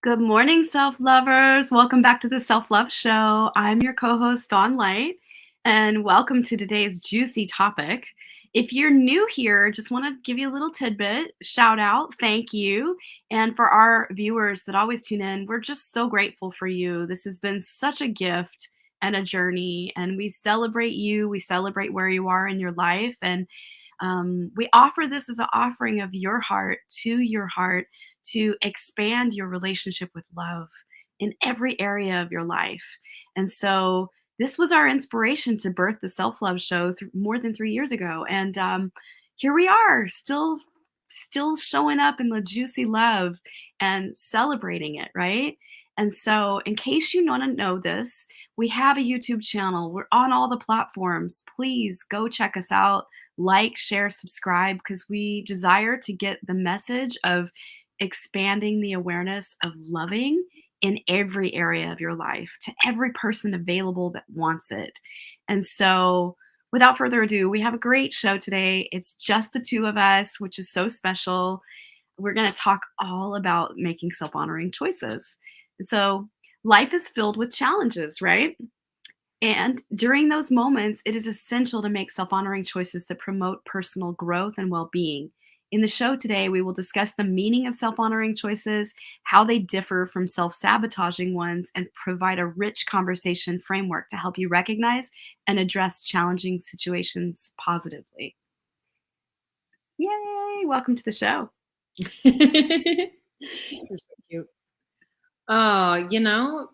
Good morning, self-lovers. Welcome back to the Self-Love Show. I'm your co-host, Dawn Light, and welcome to today's juicy topic. If you're new here, just want to give you a little tidbit, shout out, thank you. And for our viewers that always tune in, we're just so grateful for you. This has been such a gift and a journey, and we celebrate you. We celebrate where you are in your life, and we offer this as an offering of your heart to your heart to expand your relationship with love in every area of your life. And so this was our inspiration to birth the Self Love Show more than 3 years ago. And here we are, still showing up in the juicy love and celebrating it, right? And so, in case you want to know this, we have a YouTube channel. We're on all the platforms. Please go check us out, like, share, subscribe, because we desire to get the message of expanding the awareness of loving in every area of your life to every person available that wants it. And so, without further ado, we have a great show today. It's just the two of us, which is so special. We're going to talk all about making self honoring choices. And so, life is filled with challenges, right? And during those moments, it is essential to make self honoring choices that promote personal growth and well being. In the show today, we will discuss the meaning of self honoring choices, how they differ from self sabotaging ones, and provide a rich conversation framework to help you recognize and address challenging situations positively. Yay! Welcome to the show. You're so cute. Oh,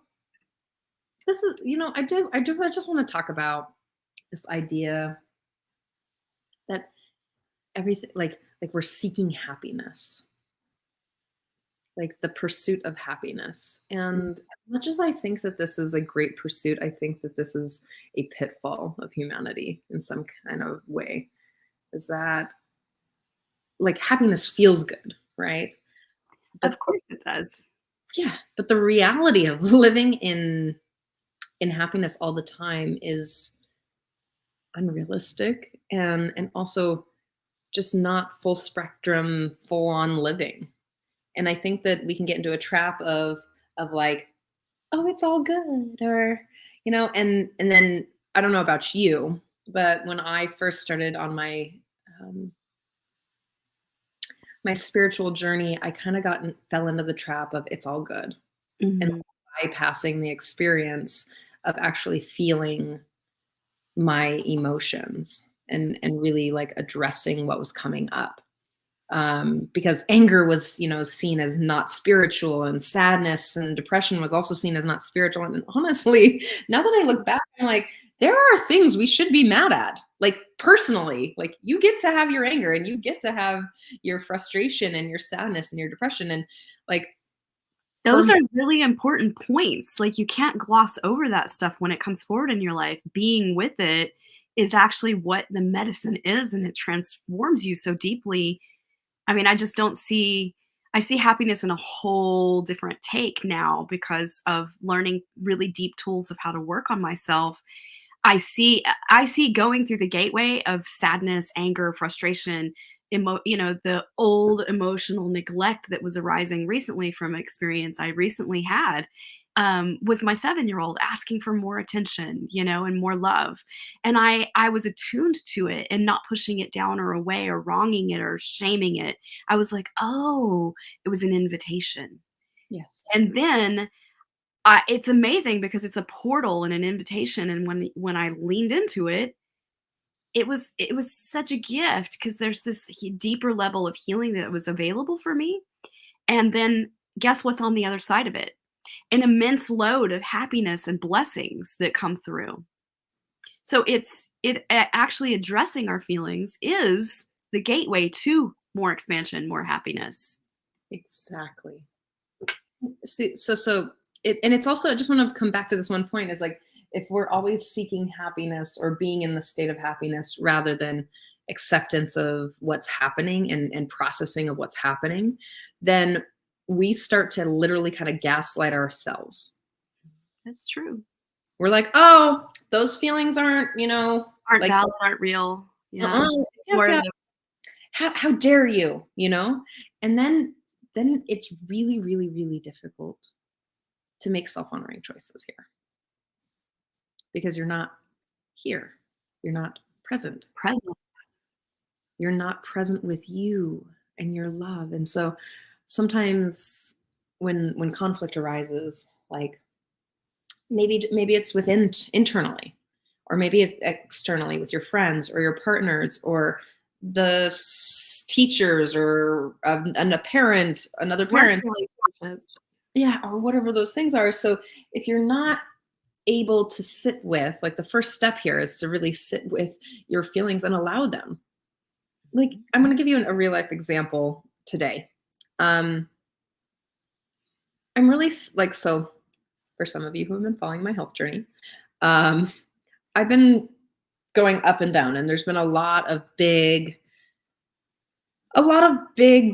this is, I just want to talk about this idea that everything, like we're seeking happiness, like the pursuit of happiness. And as much as I think that this is a great pursuit, I think that this is a pitfall of humanity in some kind of way. Is that like happiness feels good, right? Of But course it does. yeah, but the reality of living in happiness all the time is unrealistic and also just not full spectrum, full on living. And I think that we can get into a trap of like, oh, it's all good, or and then I don't know about you, but when I first started on um, my spiritual journey, I kind of fell into the trap of it's all good, and Mhm. bypassing the experience of actually feeling my emotions and really like addressing what was coming up, because anger was seen as not spiritual, and sadness and depression was also seen as not spiritual. And honestly, now that I look back, I'm like, there are things we should be mad at, like personally. Like, you get to have your anger, and you get to have your frustration and your sadness and your depression, and like for Those me, are really important points. Like, you can't gloss over that stuff when it comes forward in your life. Being with it is actually what the medicine is, and it transforms you so deeply. I mean, I see happiness in a whole different take now because of learning really deep tools of how to work on myself. I see going through the gateway of sadness, anger, frustration, the old emotional neglect that was arising recently from an experience I recently had, was my 7-year-old asking for more attention, and more love. And I was attuned to it and not pushing it down or away or wronging it or shaming it. I was like, "Oh, it was an invitation." yes, And then it's amazing because it's a portal and an invitation, and when I leaned into it, it was such a gift because there's this deeper level of healing that was available for me. And then guess what's on the other side of it? An immense load of happiness and blessings that come through. So actually addressing our feelings is the gateway to more expansion, more happiness. exactly. And it's also, I just want to come back to this one point, is like, if we're always seeking happiness or being in the state of happiness rather than acceptance of what's happening and processing of what's happening, then we start to literally kind of gaslight ourselves. That's true. We're like, oh, those feelings aren't, Aren't like, valid, aren't real. Yeah. uh-uh, I can't Or feel, the how dare you, you know? And then then it's really, really, really difficult to make self-honoring choices here because you're not here. You're not present. Present. You're not present with you and your love. And so sometimes when conflict arises, like maybe it's within internally, or maybe it's externally with your friends or your partners or the teachers or a parent, another Work parent, relationships. yeah, or whatever those things are. So if you're not able to sit with, like, the first step here is to really sit with your feelings and allow them. Like, I'm going to give you a real life example today. I'm really like, so for some of you who have been following my health journey, um, I've been going up and down, and there's been a lot of big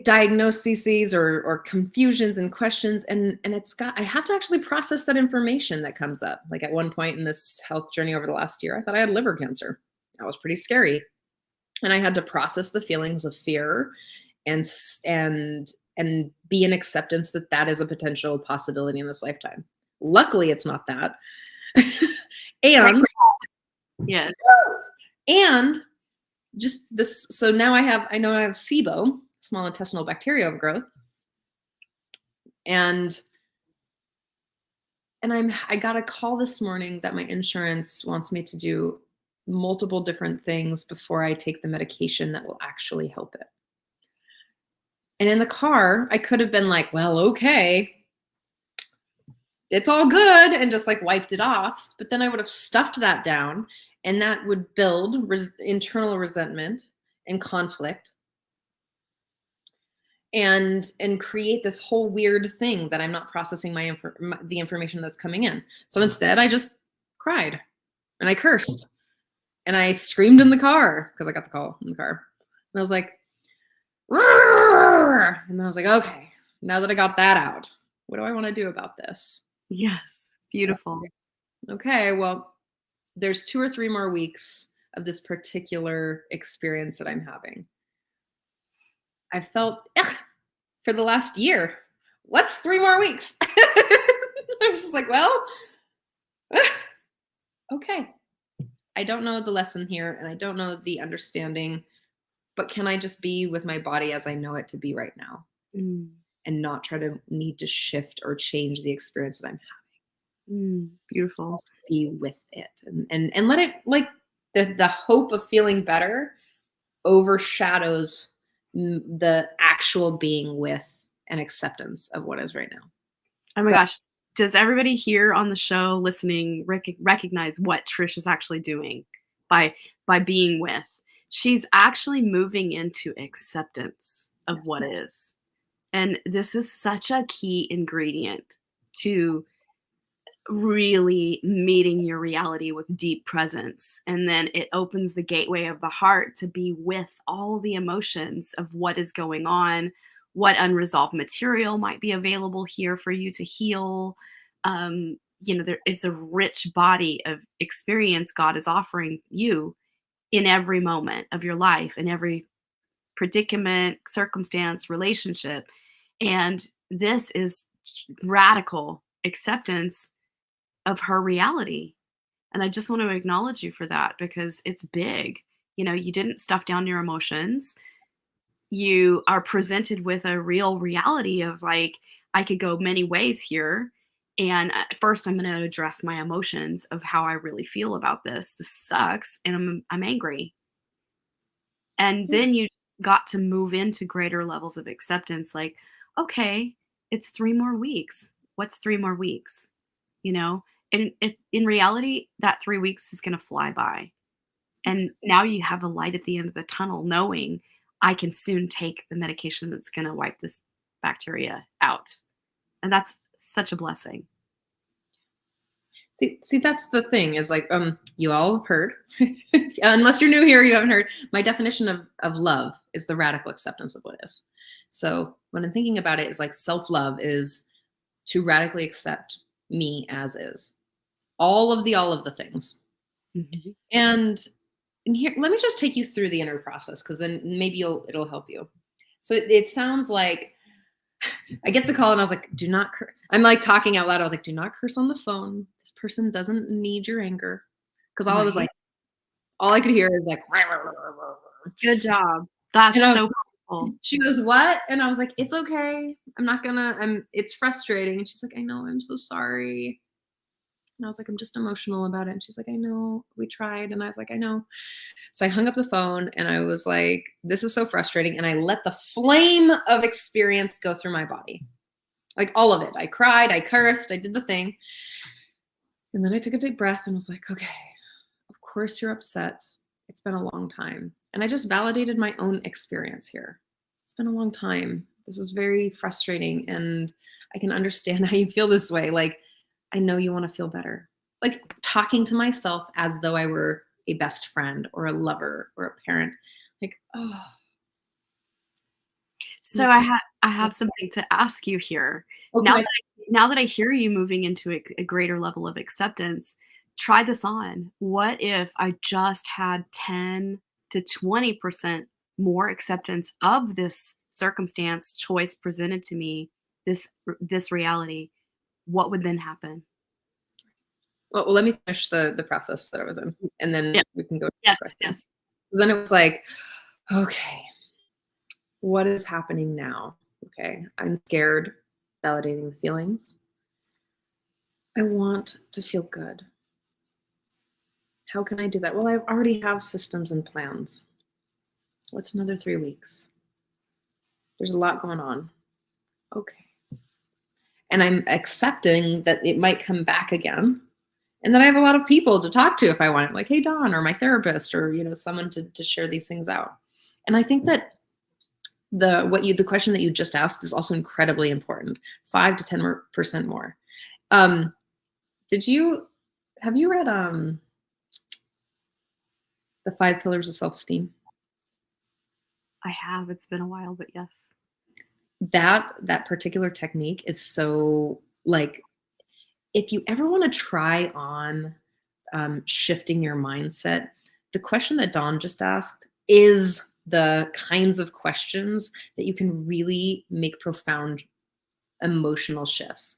diagnoses or confusions and questions, and I have to actually process that information that comes up. Like, at one point in this health journey over the last year, I thought I had liver cancer. That was pretty scary, and I had to process the feelings of fear and be in acceptance that that is a potential possibility in this lifetime. Luckily, it's not that. Right. and Yes. and just this, so now I know I have SIBO, small intestinal bacteria overgrowth, and I got a call this morning that my insurance wants me to do multiple different things before I take the medication that will actually help it. And in the car, I could have been like, well, okay, it's all good, and just like wiped it off. But then I would have stuffed that down, and that would build internal resentment and conflict, and create this whole weird thing that I'm not processing the information that's coming in. So instead, I just cried and I cursed and I screamed in the car because I got the call in the car. And I was like, "Roar!" And I was like, okay, now that I got that out, what do I want to do about this? Yes. Beautiful. Okay, well, there's 2 or 3 more weeks of this particular experience that I'm having. I felt for the last year, what's 3 more weeks? I'm just like, well, okay. I don't know the lesson here, and I don't know the understanding, but can I just be with my body as I know it to be right now Mm. and not try to need to shift or change the experience that I'm Beautiful. be with it, and let it, like, the hope of feeling better overshadows the actual being with and acceptance of what is right now. Oh my So gosh. Does everybody here on the show listening recognize what Trish is actually doing by being with? She's actually moving into acceptance of yes. what is. And this is such a key ingredient to really meeting your reality with deep presence. And then it opens the gateway of the heart to be with all the emotions of what is going on, what unresolved material might be available here for you to heal. It's a rich body of experience God is offering you in every moment of your life, in every predicament, circumstance, relationship. And this is radical acceptance of her reality. And I just want to acknowledge you for that because it's big. You didn't stuff down your emotions. You are presented with a real reality of, like, I could go many ways here. And first, I'm going to address my emotions of how I really feel about this. This sucks. And I'm angry. And Yeah. then you got to move into greater levels of acceptance. Like, okay, it's 3 more weeks. What's 3 more weeks? You know? And in reality, that 3 weeks is gonna fly by. And now you have a light at the end of the tunnel knowing I can soon take the medication that's gonna wipe this bacteria out. And that's such a blessing. See, that's the thing is, like, you all have heard, unless you're new here, you haven't heard. My definition of love is the radical acceptance of what is. So when I'm thinking about it, is like self-love is to radically accept me as is, all of the things. Mhm. And here, let me just take you through the inner process, because then maybe it'll help you. So it sounds like I get the call and I was like, do not curse. I'm like talking out loud. I was like, do not curse on the phone. This person doesn't need your anger. Because all I was Right. like, all I could hear is like, Good job. That's and I was, so powerful. she goes, what? And I was like, it's okay. I'm not gonna, it's frustrating. And she's like, I know, I'm so sorry. And I was like, I'm just emotional about it. And she's like, I know, we tried. And I was like, I know. So I hung up the phone and I was like, this is so frustrating. And I let the flame of experience go through my body. Like all of it. I cried, I cursed, I did the thing. And then I took a deep breath and was like, okay, of course you're upset. It's been a long time. And I just validated my own experience here. It's been a long time. This is very frustrating. And I can understand how you feel this way. Like, I know you want to feel better. Like talking to myself as though I were a best friend or a lover or a parent. Like, oh, So I have something to ask you here. oh, Now can that I? now that I hear you moving into a greater level of acceptance, try this on. What if I just had 10 to 20% more acceptance of this circumstance, choice presented to me, this reality? What would then happen? Well, let me finish the process that I was in, and then Yeah. we can go to the Yes, question. yes. Then it was like, okay, what is happening now? Okay, I'm scared, validating the feelings. I want to feel good. How can I do that? Well, I already have systems and plans. What's another 3 weeks? There's a lot going on. Okay. And I'm accepting that it might come back again. And then I have a lot of people to talk to if I want, like, hey, Dawn, or my therapist, or someone to share these things out. And I think that the question that you just asked is also incredibly important. 5 to 10% more. Um, did you have you read the 5 pillars of self-esteem? I have. It's been a while, but yes. That particular technique is so, like, if you ever want to try on shifting your mindset, the question that Dawn just asked is the kinds of questions that you can really make profound emotional shifts.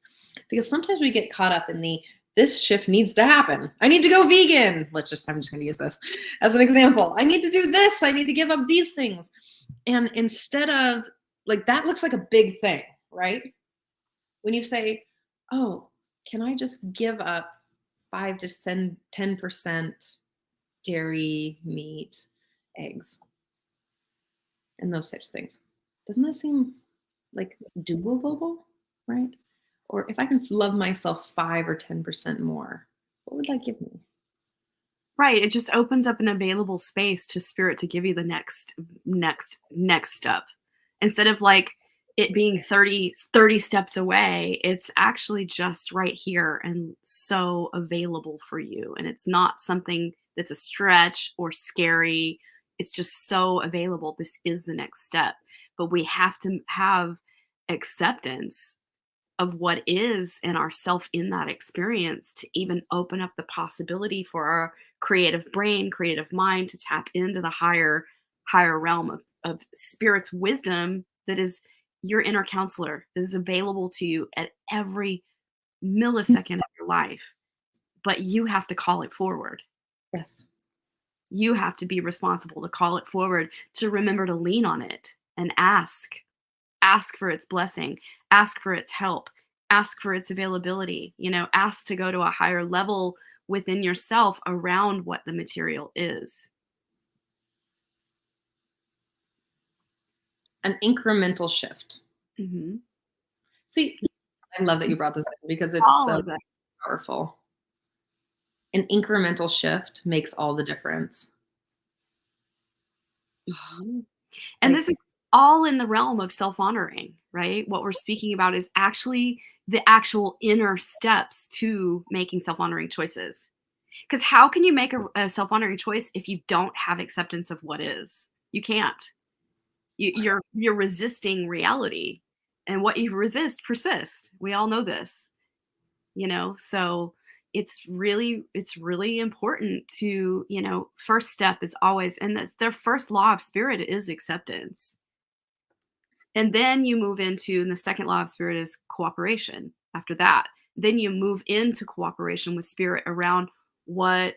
Because sometimes we get caught up in this shift needs to happen. I need to go vegan. I'm just going to use this as an example. I need to do this. I need to give up these things. And instead of, like, that looks like a big thing, right? When you say, oh, can I just give up 5 to 10% dairy, meat, eggs, and those types of things? Doesn't that seem like doable, right? Or if I can love myself 5 or 10% more, what would that give me? Right, it just opens up an available space to spirit to give you the next step. Instead of, like, it being 30 steps away, it's actually just right here and so available for you, and it's not something that's a stretch or scary. It's just so available. This is the next step, but we have to have acceptance of what is and ourself in that experience to even open up the possibility for our creative brain, creative mind to tap into the higher realm of spirit's wisdom that is your inner counselor, that is available to you at every millisecond of your life. But you have to call it forward. Yes. You have to be responsible to call it forward, to remember to lean on it and ask for its blessing, ask for its help, ask for its availability, ask to go to a higher level within yourself around what the material is. An incremental shift. Mhm. See, I love that you brought this in because it's All so of it. powerful. An incremental shift makes all the difference. Mhm. And Like, this is all in the realm of self-honoring, right? What we're speaking about is actually the actual inner steps to making self-honoring choices. Because how can you make a self-honoring choice if you don't have acceptance of what is? You can't. You're resisting reality, and what you resist persists. We all know this, so it's really important to, first step is always, and their first law of spirit is acceptance. And then you move into, and the second law of spirit is cooperation after that. Then you move into cooperation with spirit around what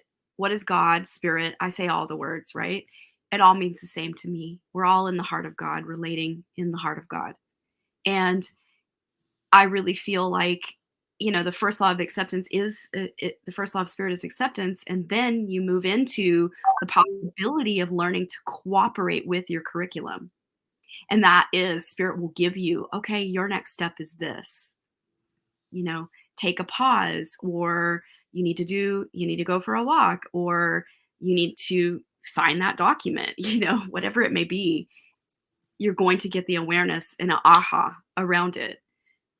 is God, spirit. I say all the words, right? It all means the same to me. We're all in the heart of God, relating in the heart of God. And I really feel like, the first law of acceptance is the first law of spirit is acceptance. And then you move into the possibility of learning to cooperate with your curriculum. And that is spirit will give you, okay, your next step is this, take a pause, or you need to go for a walk, or you need to sign that document, whatever it may be. You're going to get the awareness and an aha around it.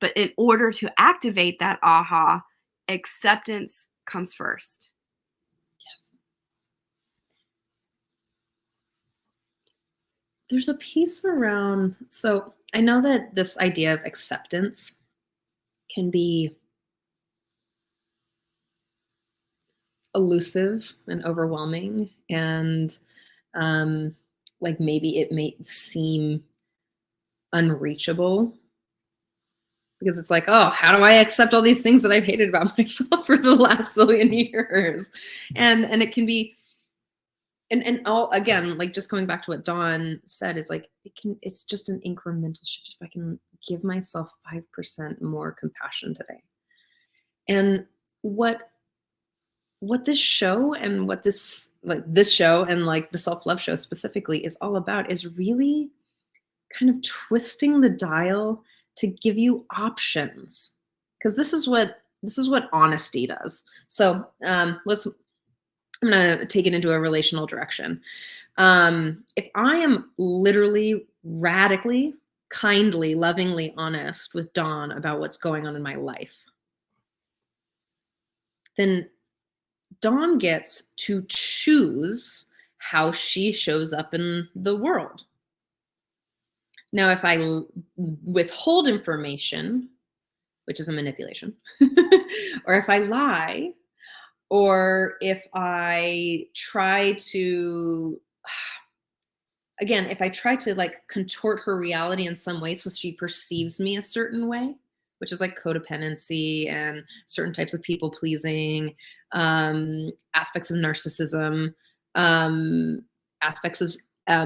But in order to activate that aha, acceptance comes first. Yes. There's a piece around, so I know that this idea of acceptance can be elusive and overwhelming, and like maybe it may seem unreachable, because it's like, oh, how do I accept all these things that I've hated about myself for the last zillion years? And it can be, and all, again, like just going back to what Dawn said, is like, it's just an incremental shift. If I can give myself 5% more compassion today. And what this show, and what this show, and like the self-love show specifically, is all about, is really kind of twisting the dial to give you options, because this is what honesty does. So I'm gonna take it into a relational direction. If I am literally radically, kindly, lovingly honest with Dawn about what's going on in my life, then Dawn gets to choose how she shows up in the world. Now, if I withhold information, which is a manipulation, or if I lie, or if I try to, again, if I try to like contort her reality in some way so she perceives me a certain way, which is like codependency and certain types of people pleasing, aspects of narcissism, aspects of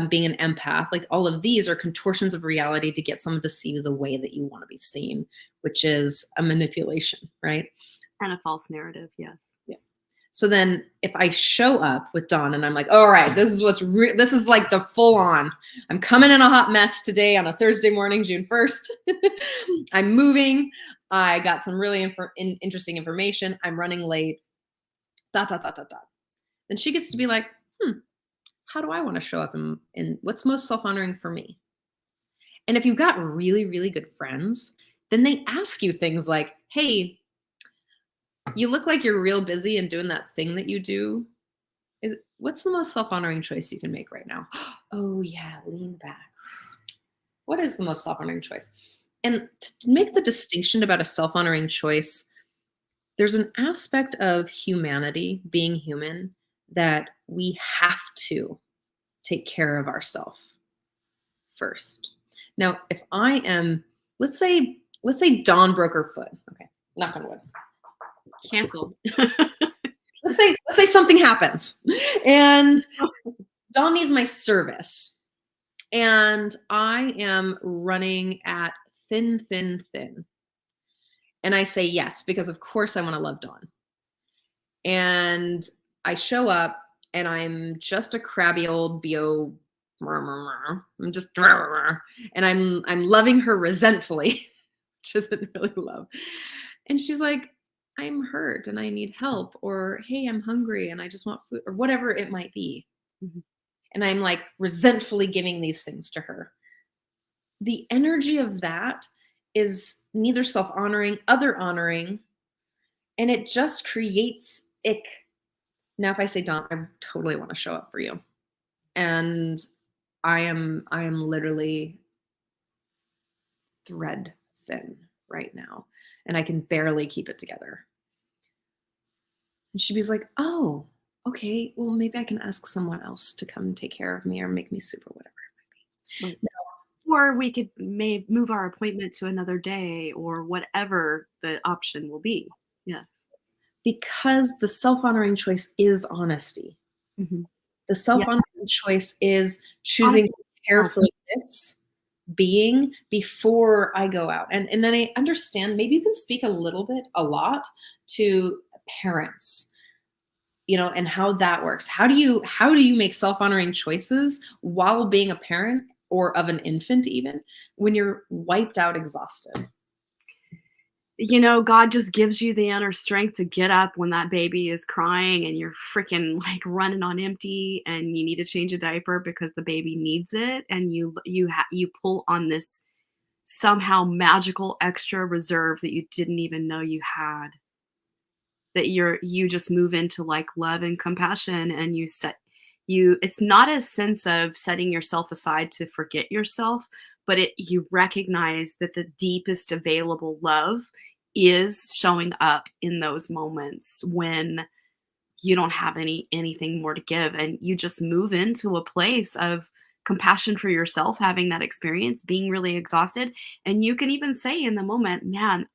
being an empath, like all of these are contortions of reality to get someone to see you the way that you want to be seen, which is a manipulation, right? And a false narrative, yes. Yeah. So then if I show up with Dawn and I'm like, all right, this is this is like the full on, I'm coming in a hot mess today on a Thursday morning, June 1st. I'm moving. I got some really interesting information. I'm running late, ... Then she gets to be like, how do I want to show up in what's most self-honoring for me? And if you've got really, really good friends, then they ask you things like, hey, you look like you're real busy and doing that thing that you do. What's the most self-honoring choice you can make right now? Oh yeah, lean back. What is the most self-honoring choice? And to make the distinction about a self-honoring choice, there's an aspect of humanity, being human, that we have to take care of ourselves first. Now, if I am, let's say Dawn broke her foot. Okay, knock on wood. Canceled. Let's say something happens and Dawn needs my service, and I am running at thin. And I say yes, because of course I want to love Dawn. And I show up and I'm just a crabby old BO. I'm just, and I'm loving her resentfully, which isn't really love. And she's like, I'm hurt and I need help, or hey, I'm hungry and I just want food, or whatever it might be. Mm-hmm. And I'm like resentfully giving these things to her. The energy of that is neither self-honoring, other honoring, and it just creates ick. Now, if I say, Dawn, I totally want to show up for you, and I am literally thread thin right now, and I can barely keep it together. And she'd be like, oh, okay, well, maybe I can ask someone else to come and take care of me or make me soup or whatever it might be. Right. Now, Or we could may move our appointment to another day or whatever the option will be. Yes. because the self-honoring choice is honesty. Mhm. The Yeah, self-honoring choice is choosing honesty to with care yourself. for this being before I go out. And then I understand maybe you can speak a lot to parents, and how that works. How do you make self-honoring choices while being a parent or of an infant even when you're wiped out exhausted? God just gives you the inner strength to get up when that baby is crying and you're freaking like running on empty and you need to change a diaper because the baby needs it, and you pull on this somehow magical extra reserve that you didn't even know you had. That you just move into like love and compassion, and it's not a sense of setting yourself aside to forget yourself, but you recognize that the deepest available love is showing up in those moments when you don't have anything more to give, and you just move into a place of compassion for yourself, having that experience, being really exhausted, and you can even say in the moment, man,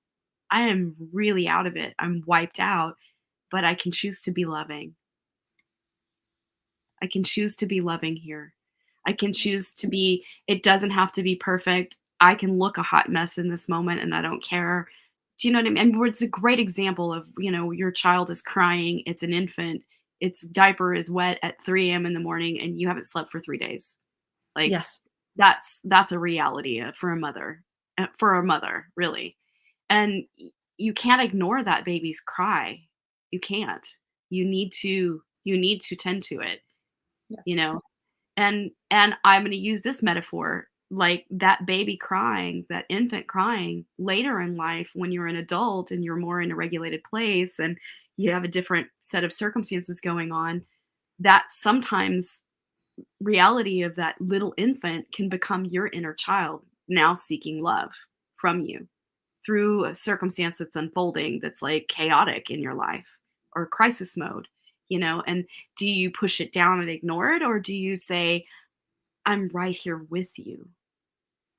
I am really out of it, I'm wiped out, but I can choose to be loving. I can choose to be loving here. I can choose to be, it doesn't have to be perfect. I can look a hot mess in this moment and I don't care. Do you know what I mean? And it's a great example of, your child is crying, it's an infant, its diaper is wet at 3 a.m. in the morning and you haven't slept for 3 days. Like Yes. that's a reality for a mother, really. And you can't ignore that baby's cry. You can't. You need to tend to it, you Yes. know? And I'm gonna use this metaphor, like that baby crying, that infant crying later in life when you're an adult and you're more in a regulated place and you have a different set of circumstances going on, that sometimes reality of that little infant can become your inner child now seeking love from you through a circumstance that's unfolding that's like chaotic in your life or crisis mode, and do you push it down and ignore it, or do you say, I'm right here with you?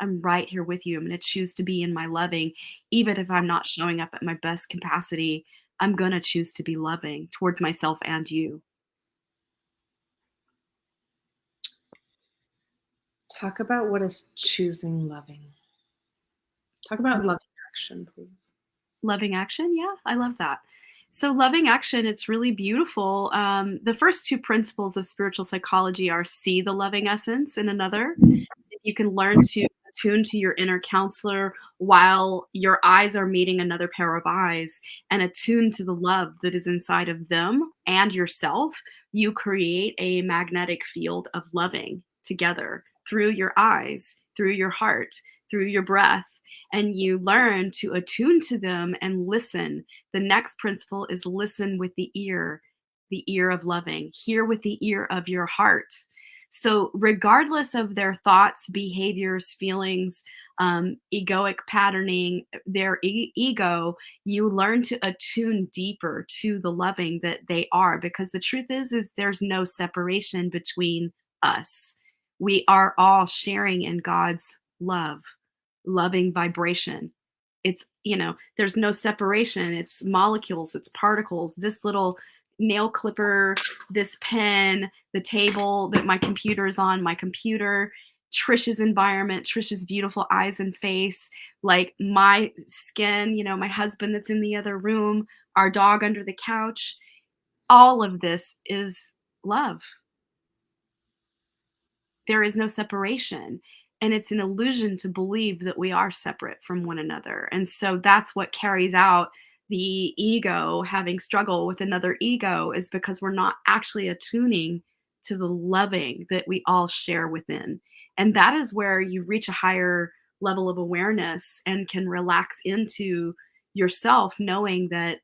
I'm right here with you. I'm going to choose to be in my loving, even if I'm not showing up at my best capacity. I'm going to choose to be loving towards myself and you. Talk about what is choosing loving. Talk about loving action, please. Loving action, yeah, I love that. So, loving action, it's really beautiful. The first two principles of spiritual psychology are see the loving essence in another. If you can learn to attune to your inner counselor while your eyes are meeting another pair of eyes and attune to the love that is inside of them and yourself, you create a magnetic field of loving together through your eyes, through your heart, through your breath. And you learn to attune to them and listen. The next principle is listen with the ear of loving, hear with the ear of your heart. So, regardless of their thoughts, behaviors, feelings, egoic patterning, their ego, you learn to attune deeper to the loving that they are. Because the truth is there's no separation between us. We are all sharing in God's love, loving vibration. There's no separation. It's molecules, it's particles. This little nail clipper, this pen, the table that my computer is on, my computer, Trish's environment, Trish's beautiful eyes and face, like my skin, my husband that's in the other room, our dog under the couch. All of this is love. There is no separation. And it's an illusion to believe that we are separate from one another. And so that's what carries out the ego having struggle with another ego, is because we're not actually attuning to the loving that we all share within. And that is where you reach a higher level of awareness and can relax into yourself, knowing that,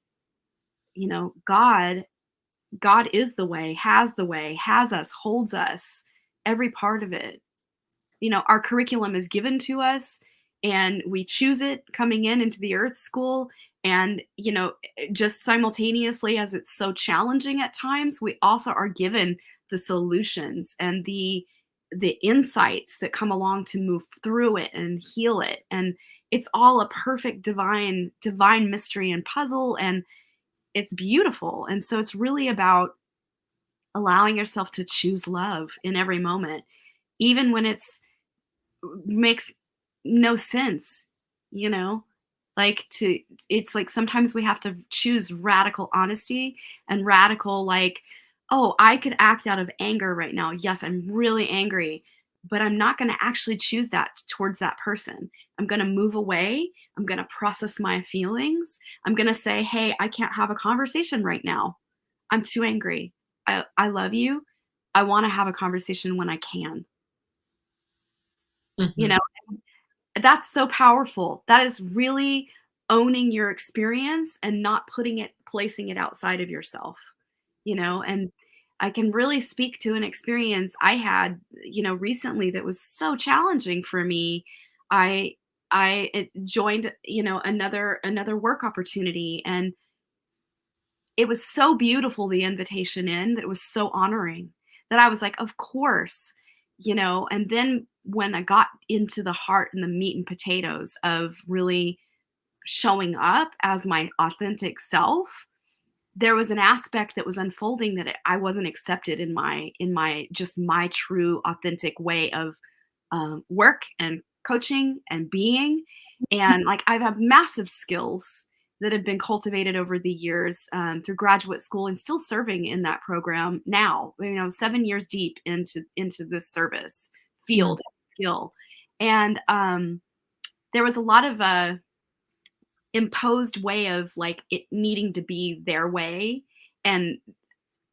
God is the way, has us, holds us, every part of it. Our curriculum is given to us and we choose it coming into the earth school. And, just simultaneously as it's so challenging at times, we also are given the solutions and the insights that come along to move through it and heal it. And it's all a perfect divine mystery and puzzle, and it's beautiful. And so it's really about allowing yourself to choose love in every moment, even when it's makes no sense, you know? Like to it's like sometimes we have to choose radical honesty and radical like, "Oh, I could act out of anger right now. Yes, I'm really angry, but I'm not gonna actually choose that towards that person. I'm gonna move away. I'm gonna process my feelings. I'm gonna say, 'Hey, I can't have a conversation right now. I'm too angry. I love you. I wanna have a conversation when I can.'" You Mhm. know? That's so powerful. That is really owning your experience and not placing it outside of yourself, and I can really speak to an experience I had, recently that was so challenging for me. I I joined, another work opportunity, and it was so beautiful, the invitation in, that it was so honoring that I was like, "Of course," and then when I got into the heart and the meat and potatoes of really showing up as my authentic self, there was an aspect that was unfolding that I wasn't accepted in my just my true authentic way of work and coaching and being. And like I've had massive skills that have been cultivated over the years through graduate school and still serving in that program now. 7 years deep into this service Mm. field skill, and there was a lot of imposed way of like it needing to be their way, and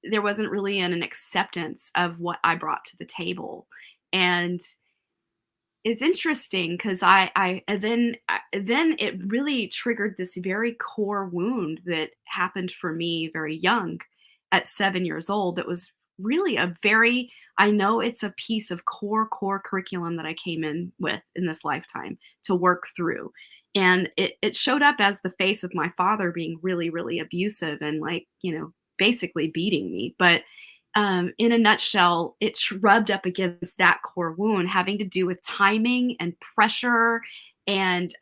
there wasn't really an acceptance of what I brought to the table. And it's interesting because then it really triggered this very core wound that happened for me very young at 7 years old. That was really a very I know it's a piece of core curriculum that I came in with in this lifetime to work through. And it showed up as the face of my father being really, really abusive and like, basically beating me. But in a nutshell, it rubbed up against that core wound having to do with timing and pressure and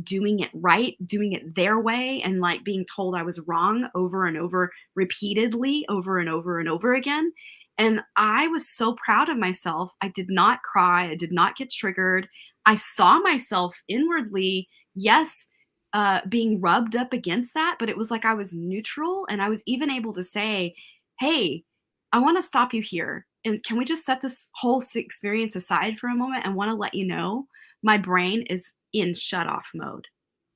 doing it right, doing it their way, and like being told I was wrong over and over, repeatedly, over and over and over again. And I was so proud of myself. I did not cry. I did not get triggered. I saw myself inwardly, yes, being rubbed up against that, but it was like I was neutral. And I was even able to say, "Hey, I want to stop you here. And can we just set this whole experience aside for a moment? I want to let you know my brain is in shut off mode.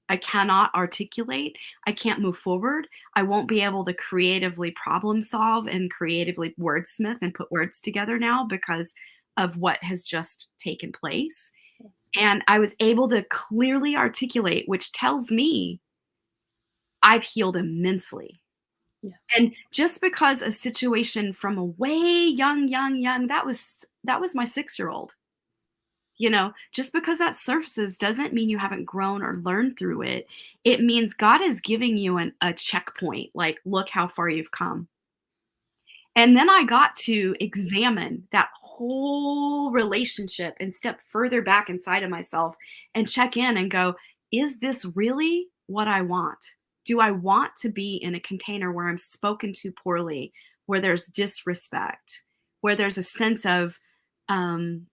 I cannot articulate. I can't move forward. I won't be able to creatively problem solve and creatively wordsmith and put words together now because of what has just taken place." Yes. And I was able to clearly articulate, which tells me I've healed immensely. Yes. And just because a situation from a way young, that was my 6-year-old. Just because that surfaces doesn't mean you haven't grown or learned through it. It means God is giving you a checkpoint, like, look how far you've come. And then I got to examine that whole relationship and step further back inside of myself and check in and go, is this really what I want? Do I want to be in a container where I'm spoken to poorly, where there's disrespect, where there's a sense of um,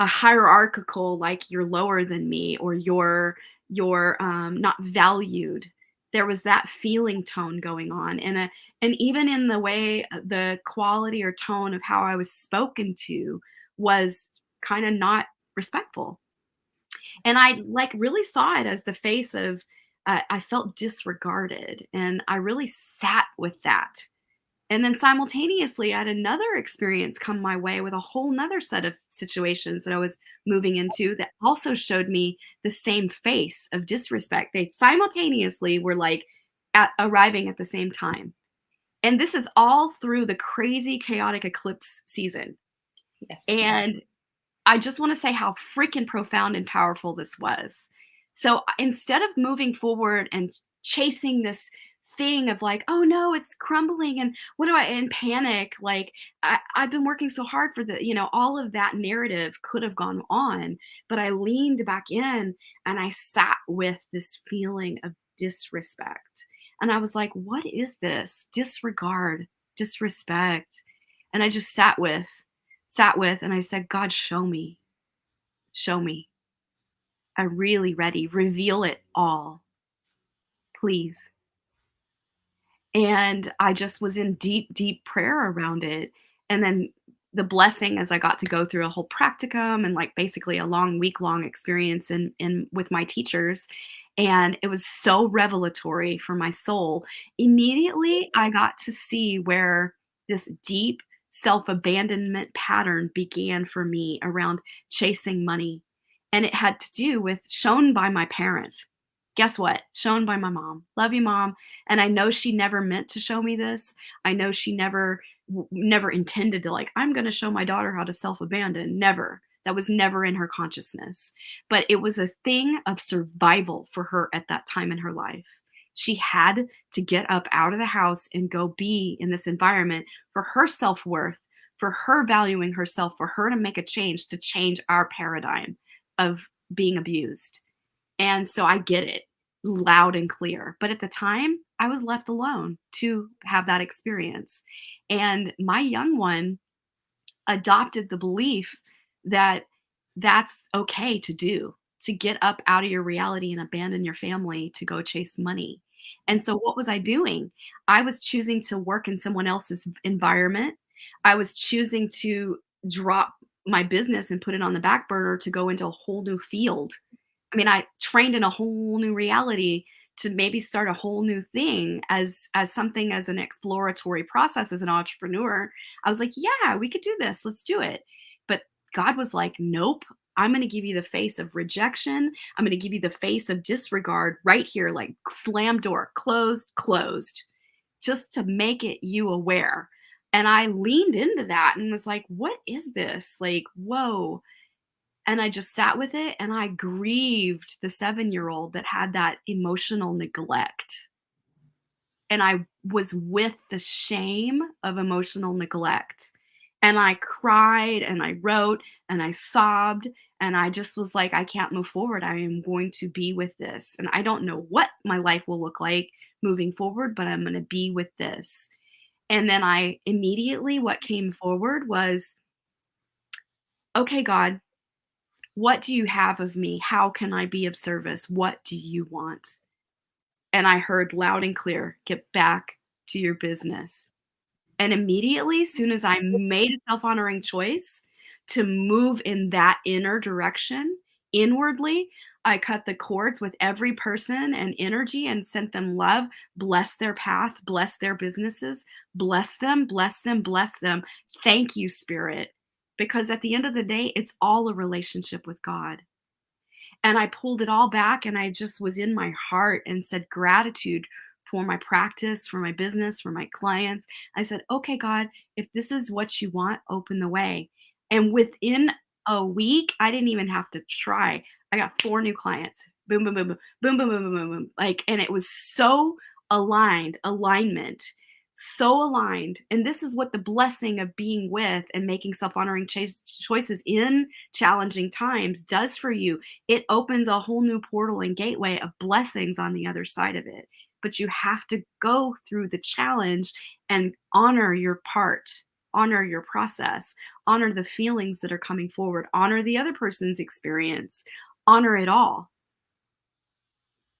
a hierarchical, like you're lower than me or you're not valued? There was that feeling tone going on, and even in the way the quality or tone of how I was spoken to was kind of not respectful. And I like really saw it as the face of I felt disregarded, and I really sat with that. And then simultaneously, I had another experience come my way with a whole nother set of situations that I was moving into that also showed me the same face of disrespect. They simultaneously were like arriving at the same time. And this is all through the crazy, chaotic eclipse season. Yes. And I just want to say how freaking profound and powerful this was. So instead of moving forward and chasing this thing of like, oh no, it's crumbling, and what do I in panic, like I've been working so hard for the, all of that narrative could have gone on, but I leaned back in and I sat with this feeling of disrespect. And I was like, what is this? Disregard, disrespect. And I just sat with, and I said, God, show me, show me. I'm really ready. Reveal it all, please. And I just was in deep, deep prayer around it. And then the blessing as I got to go through a whole practicum and like basically a long week-long experience in with my teachers. And it was so revelatory for my soul. Immediately I got to see where this deep self-abandonment pattern began for me around chasing money. And it had to do with shown by my parent. Guess what? Shown by my mom. Love you, mom. And I know she never meant to show me this. I know she never intended to like, I'm going to show my daughter how to self-abandon. Never. That was never in her consciousness. But it was a thing of survival for her at that time in her life. She had to get up out of the house and go be in this environment for her self-worth, for her valuing herself, for her to make a change, to change our paradigm of being abused. And so I get it loud and clear. But at the time, I was left alone to have that experience. And my young one adopted the belief that that's okay to do, to get up out of your reality and abandon your family to go chase money. And so what was I doing? I was choosing to work in someone else's environment. I was choosing to drop my business and put it on the back burner to go into a whole new field. I mean, I trained in a whole new reality to maybe start a whole new thing as something as an exploratory process as an entrepreneur. I was like, "Yeah, we could do this. Let's do it." But God was like, "Nope. I'm going to give you the face of rejection. I'm going to give you the face of disregard right here, like slam door, closed, closed, just to make it you aware." And I leaned into that and was like, "What is this? Like, whoa." And I just sat with it and I grieved the 7-year-old that had that emotional neglect. And I was with the shame of emotional neglect. And I cried and I wrote and I sobbed and I just was like, I can't move forward. I am going to be with this. And I don't know what my life will look like moving forward, but I'm going to be with this. And then I immediately, what came forward was, okay, God, what do you have of me? How can I be of service? What do you want? And I heard loud and clear, get back to your business. And immediately, as soon as I made a self-honoring choice to move in that inner direction, inwardly, I cut the cords with every person and energy and sent them love, bless their path, bless their businesses, bless them, bless them, bless them. Thank you, Spirit. Because at the end of the day, it's all a relationship with God. And I pulled it all back and I just was in my heart and said gratitude for my practice, for my business, for my clients. I said, okay, God, if this is what you want, open the way. And within a week, I didn't even have to try. I got 4 new clients. Boom, boom, boom, boom, boom, boom, boom, boom, boom, boom. Like, and it was so alignment, so aligned. And this is what the blessing of being with and making self-honoring choices in challenging times does for you. It opens a whole new portal and gateway of blessings on the other side of it. But you have to go through the challenge and honor your part, honor your process, honor the feelings that are coming forward, honor the other person's experience, honor it all.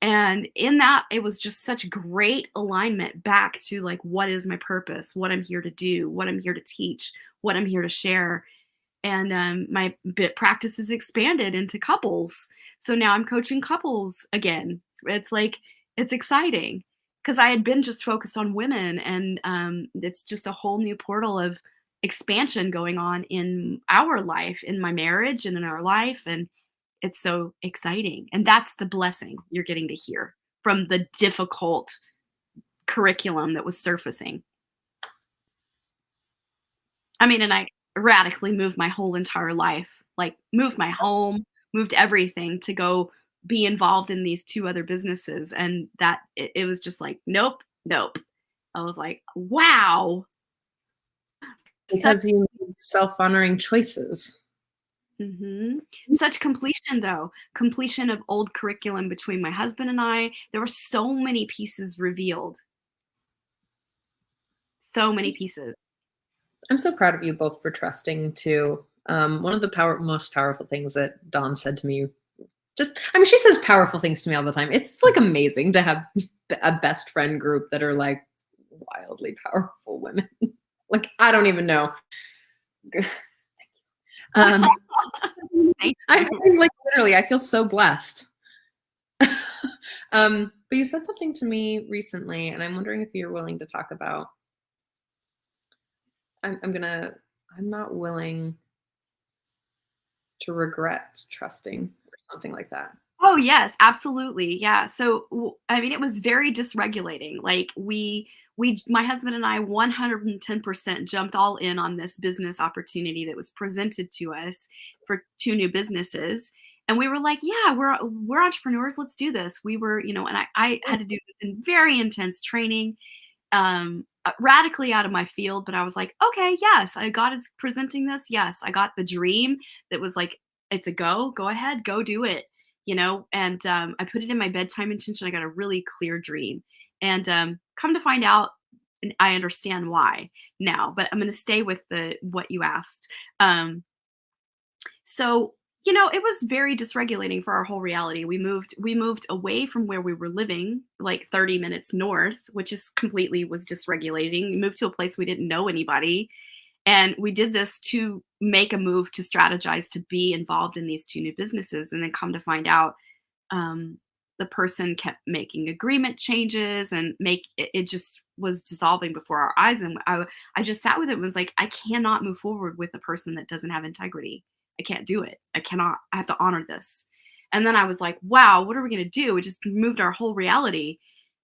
And in that, it was just such great alignment back to like, what is my purpose? What I'm here to do, what I'm here to teach, what I'm here to share. And my bit practice is expanded into couples. So now I'm coaching couples again. It's like, it's exciting because I had been just focused on women, and it's just a whole new portal of expansion going on in our life, in my marriage and in our life. And it's so exciting. And that's the blessing you're getting to hear from the difficult curriculum that was surfacing. I mean, and I radically moved my whole entire life, like moved my home, moved everything to go be involved in these 2 other businesses. And that it was just like, nope, Nope. I was like, wow. Such Because you made self-honoring choices. mhm. Such completion though. Completion of old curriculum between my husband and I. There were so many pieces revealed. So many pieces. I'm so proud of you both for trusting too. One of the most powerful things that Dawn said to me, I mean, she says powerful things to me all the time. It's like amazing to have a best friend group that are like wildly powerful women. Like, I don't even know. Um, Thank you. I like literally, I feel so blessed. But you said something to me recently, and I'm wondering if you're willing to talk about. I'm gonna. I'm not willing to regret trusting or something like that. Oh, yes, absolutely. Yeah. So, I mean, it was very dysregulating. Like my husband and I 110% jumped all in on this business opportunity that was presented to us for two new businesses. And we were like, yeah, we're entrepreneurs. Let's do this. We were, and I had to do this in very intense training, radically out of my field, but I was like, okay, yes, God is presenting this. Yes, I got the dream that was like, it's a go ahead, go do it, and I put it in my bedtime intention. I got a really clear dream. And come to find out, and I understand why now, but I'm going to stay with the what you asked. So, it was very dysregulating for our whole reality. We moved away from where we were living, like 30 minutes north, which is completely was dysregulating. We moved to a place we didn't know anybody. And we did this to make a move to strategize to be involved in these two new businesses. And then come to find out, um, the person kept making agreement changes and it just was dissolving before our eyes. And I just sat with it and was like, I cannot move forward with a person that doesn't have integrity. I can't do it. I cannot. I have to honor this. And then I was like, wow, what are we going to do? We just moved our whole reality.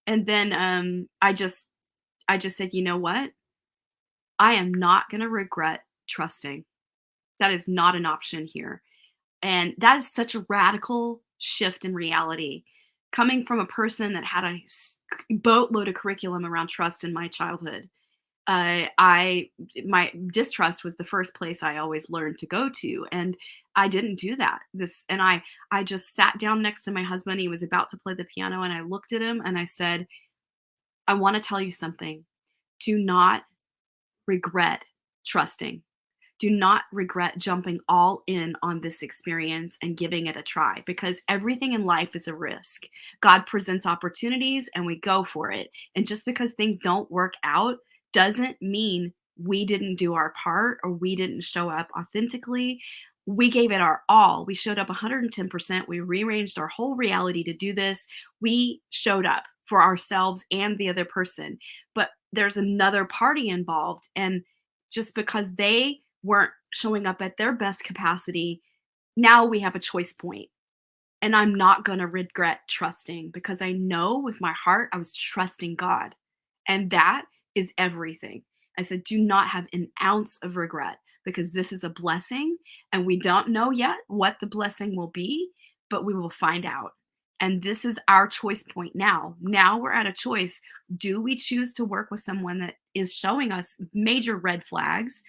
And then I just said, you know what? I am not going to regret trusting. That is not an option here. And that is such a radical shift in reality. Coming from a person that had a boatload of curriculum around trust in my childhood, my distrust was the first place I always learned to go to, and I didn't do that. I just sat down next to my husband. He was about to play the piano, and I looked at him and I said, "I want to tell you something. Do not regret trusting." Do not regret jumping all in on this experience and giving it a try, because everything in life is a risk. God presents opportunities and we go for it. And just because things don't work out doesn't mean we didn't do our part or we didn't show up authentically. We gave it our all. We showed up 110%. We rearranged our whole reality to do this. We showed up for ourselves and the other person. But there's another party involved. And just because they weren't showing up at their best capacity, now we have a choice point. And I'm not going to regret trusting, because I know with my heart I was trusting God. And that is everything. I said, do not have an ounce of regret, because this is a blessing and we don't know yet what the blessing will be, but we will find out. And this is our choice point now. Now we're at a choice. Do we choose to work with someone that is showing us major red flags?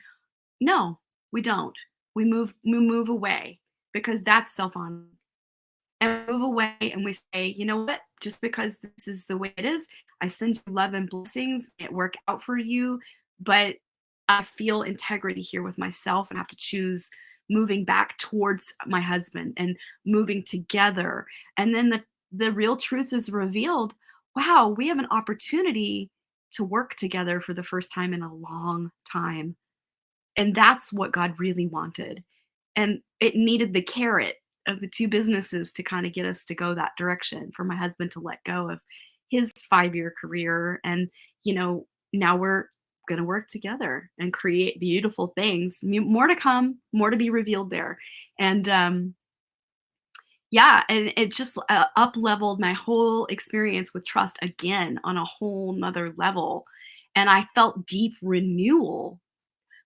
No, we don't. We move away, because that's self-honoring. And move away and we say, you know what? Just because this is the way it is, I send you love and blessings. It work out for you, but I feel integrity here with myself and have to choose moving back towards my husband and moving together. And then the real truth is revealed. Wow, we have an opportunity to work together for the first time in a long time. And that's what God really wanted. And it needed the carrot of the two businesses to kind of get us to go that direction, for my husband to let go of his 5-year career. And, now we're going to work together and create beautiful things. More to come, more to be revealed there. And yeah, and it just up leveled my whole experience with trust again on a whole nother level. And I felt deep renewal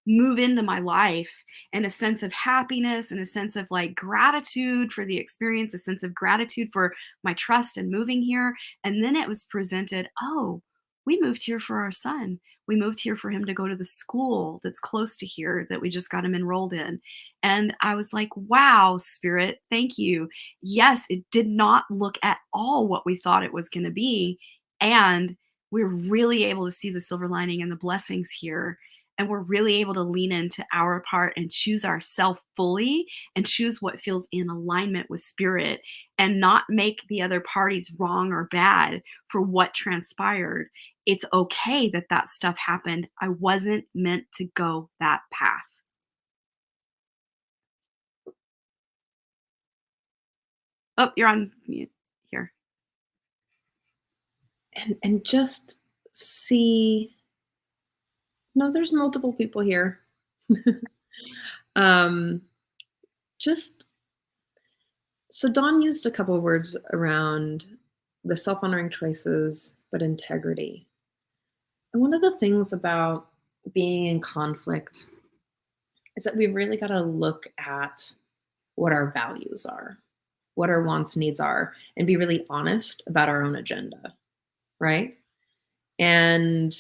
move into my life, and a sense of happiness and a sense of like gratitude for the experience, a sense of gratitude for my trust and moving here. And then it was presented, oh, we moved here for our son. We moved here for him to go to the school that's close to here that we just got him enrolled in. And I was like, wow, spirit, thank you. Yes, it did not look at all what we thought it was going to be. And we're really able to see the silver lining and the blessings here. And we're really able to lean into our part and choose ourself fully and choose what feels in alignment with spirit and not make the other parties wrong or bad for what transpired. It's okay that that stuff happened. I wasn't meant to go that path. Oh, you're on mute here. And just see, no, there's multiple people here. um, just so Dawn used a couple of words around the self-honoring choices, but integrity. And one of the things about being in conflict is that we've really got to look at what our values are, what our wants, needs are, and be really honest about our own agenda, right? And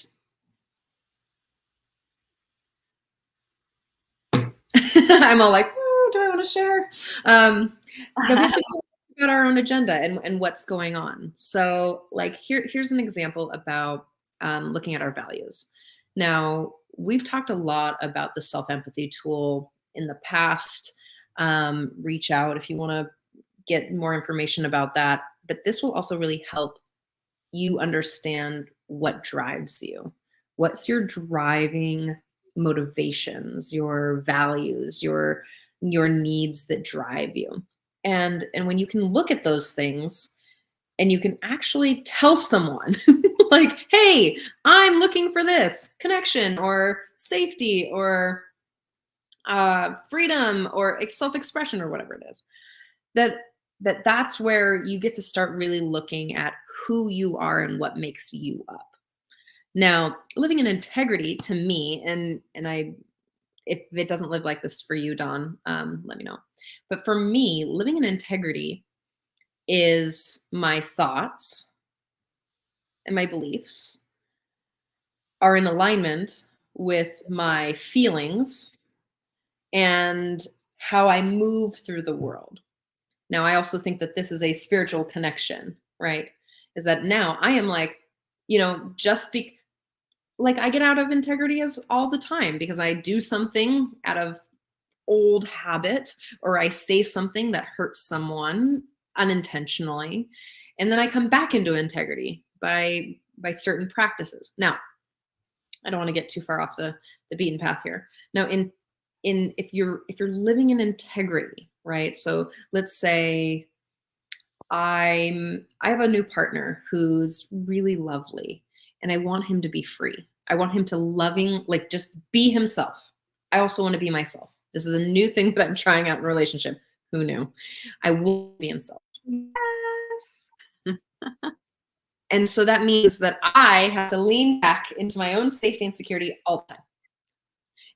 I'm all like, "Ooh, do I want to share?" That we have to be honest about our own agenda and what's going on. So, like, here's an example about looking at our values. Now, we've talked a lot about the self-empathy tool in the past. Reach out if you want to get more information about that. But this will also really help you understand what drives you. What's your driving motivations, your values, your needs that drive you. And when you can look at those things and you can actually tell someone like, "Hey, I'm looking for this connection or safety or freedom or self-expression," or whatever it is, that that's where you get to start really looking at who you are and what makes you up. Now, living in integrity to me, and I, if it doesn't live like this for you, Dawn, let me know. But for me, living in integrity is my thoughts and my beliefs are in alignment with my feelings and how I move through the world. Now, I also think that this is a spiritual connection, right? Is that now I am like, just be like I get out of integrity as all the time because I do something out of old habit or I say something that hurts someone unintentionally, and then I come back into integrity by certain practices. Now, I don't want to get too far off the beaten path here. Now, in if you're living in integrity, right? So let's say I have a new partner who's really lovely and I want him to be free. I want him to like just be himself. I also want to be myself. This is a new thing that I'm trying out in a relationship. Who knew? I will be himself. Yes. And so that means that I have to lean back into my own safety and security all the time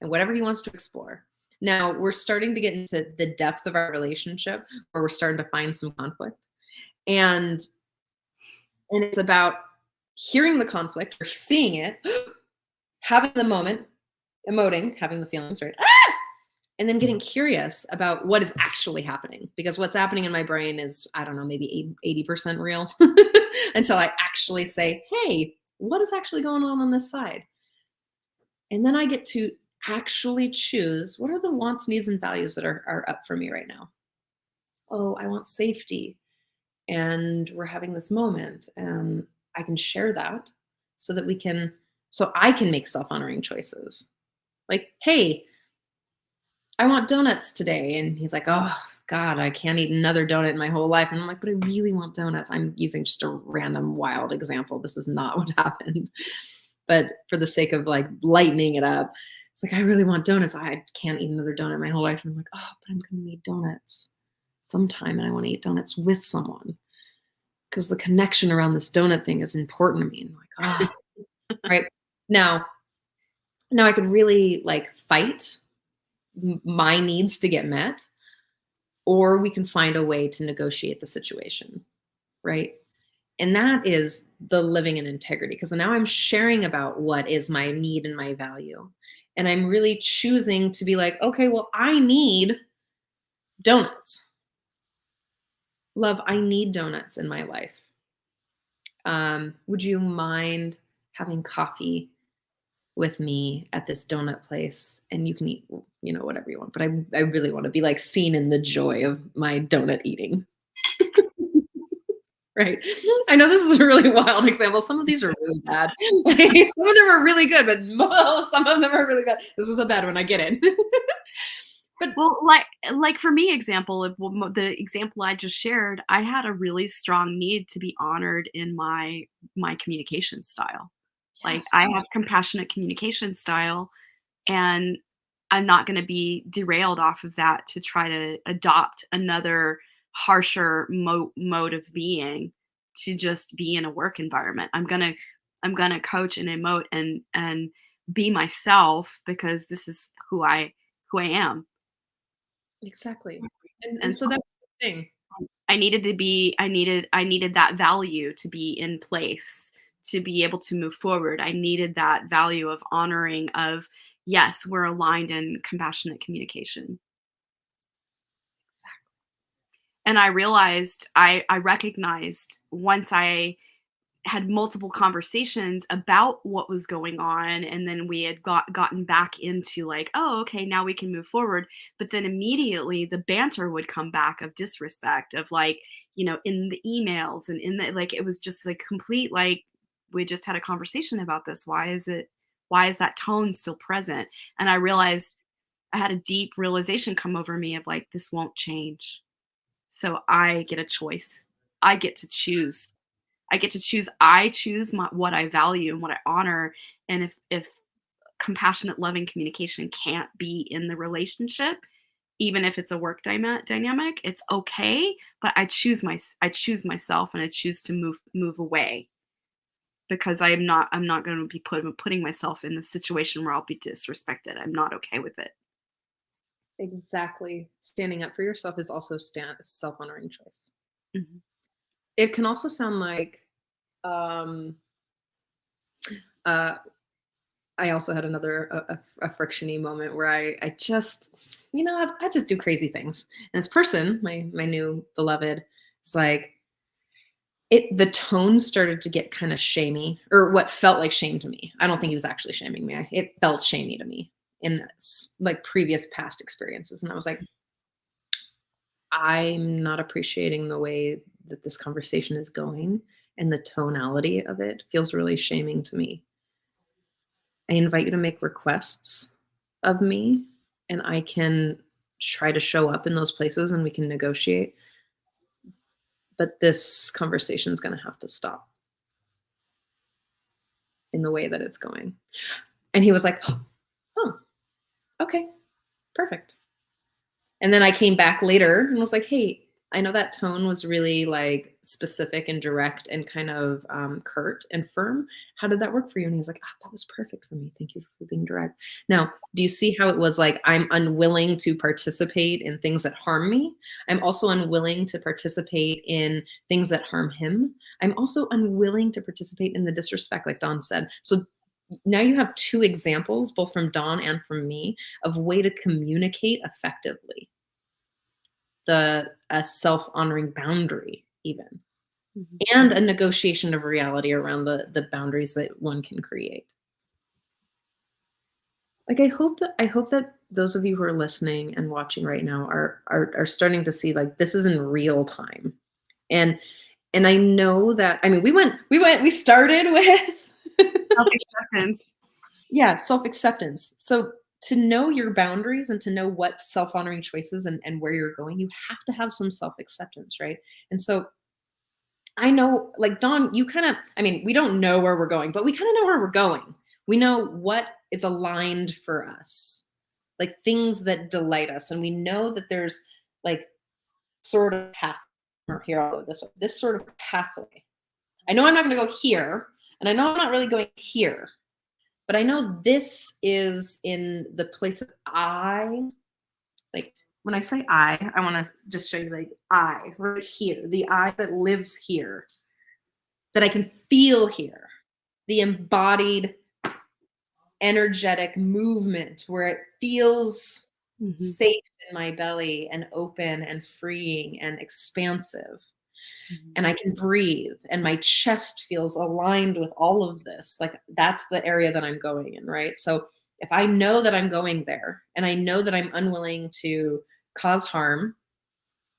and whatever he wants to explore. Now we're starting to get into the depth of our relationship where we're starting to find some conflict. And it's about hearing the conflict or seeing it, having the moment, emoting, having the feelings, right? And then getting curious about what is actually happening. Because what's happening in my brain is, I don't know, maybe 80% real until I actually say, hey, what is actually going on this side? And then I get to actually choose what are the wants, needs, and values that are up for me right now. Oh, I want safety. And we're having this moment. And I can share that so that so I can make self-honoring choices. Like, hey, I want donuts today. And he's like, oh, God, I can't eat another donut in my whole life. And I'm like, but I really want donuts. I'm using just a random wild example. This is not what happened. But for the sake of like lightening it up, it's like, I really want donuts. I can't eat another donut my whole life. And I'm like, oh, but I'm going to eat donuts sometime. And I want to eat donuts with someone because the connection around this donut thing is important to me. And I'm like, oh, right. Now I could really like fight my needs to get met, or we can find a way to negotiate the situation, right? And that is the living in integrity, because now I'm sharing about what is my need and my value. And I'm really choosing to be like, okay, well, I need donuts. Love, I need donuts in my life. Would you mind having coffee with me at this donut place? And you can eat, whatever you want. But I really want to be like seen in the joy of my donut eating. Right. I know this is a really wild example. Some of these are really bad. Some of them are really good, but some of them are really bad. This is a bad one. I get it. But Well, like for me, the example I just shared, I had a really strong need to be honored in my communication style. Like I yes, have compassionate communication style, and I'm not going to be derailed off of that to try to adopt another harsher mode of being to just be in a work environment. I'm gonna coach and emote and be myself because this is who I am. exactly. And And so so that's the thing. I needed that value to be in place to be able to move forward. I needed that value of honoring of, yes, we're aligned in compassionate communication. And I recognized once I had multiple conversations about what was going on, and then we had gotten back into like, oh, okay, now we can move forward. But then immediately the banter would come back of disrespect of like, in the emails and in the like, it was just like complete like, we just had a conversation about this. Why is that tone still present? And I realized I had a deep realization come over me of like, this won't change. So I get a choice. I get to choose. I choose what I value and what I honor. And if compassionate, loving communication can't be in the relationship, even if it's a work dynamic, it's okay. But I choose myself, and I choose to move away because I'm not going to be putting myself in the situation where I'll be disrespected. I'm not okay with it. Exactly. Standing up for yourself is also self-honoring choice. Mhm. It can also sound like, um, uh, I also had another a frictiony moment where I just, I just do crazy things. And this person, my new beloved, is like, the tone started to get kind of shamey, or what felt like shame to me. I don't think he was actually shaming me. It felt shamey to me in like previous past experiences. And I was like, I'm not appreciating the way that this conversation is going, and the tonality of it feels really shaming to me. I invite you to make requests of me, and I can try to show up in those places and we can negotiate. But this conversation is going to have to stop in the way that it's going. And he was like, oh, okay, perfect. And then I came back later and was like, hey, I know that tone was really like specific and direct and kind of curt and firm. How did that work for you? And he was like, oh, that was perfect for me. Thank you for being direct. Now, do you see how it was like, I'm unwilling to participate in things that harm me? I'm also unwilling to participate in things that harm him. I'm also unwilling to participate in the disrespect, like Dawn said. So now you have two examples, both from Dawn and from me, of way to communicate effectively, the a self-honoring boundary even, Mhm. and a negotiation of reality around the boundaries that one can create. Like I hope that those of you who are listening and watching right now are starting to see like this is in real time. And I know that, I mean, we started with Self-acceptance. yeah, self-acceptance. So to know your boundaries and to know what self-honoring choices and where you're going, you have to have some self-acceptance, right? And so I know, like Dawn, you kind of, I mean, we don't know where we're going, but we kind of know where we're going. We know what is aligned for us, like things that delight us. And we know that there's like sort of path, or here, I'll go this way, this sort of pathway. I know I'm not going to go here, and I know I'm not really going here, but I know this is in the place of I. Like when I say I want to just show you like I right here, the I that lives here. that I can feel here, the embodied, energetic movement where it feels Mhm. safe in my belly and open and freeing and expansive. Mhm. And I can breathe and my chest feels aligned with all of this. Like that's the area that I'm going in, right? So if I know that I'm going there and I know that I'm unwilling to cause harm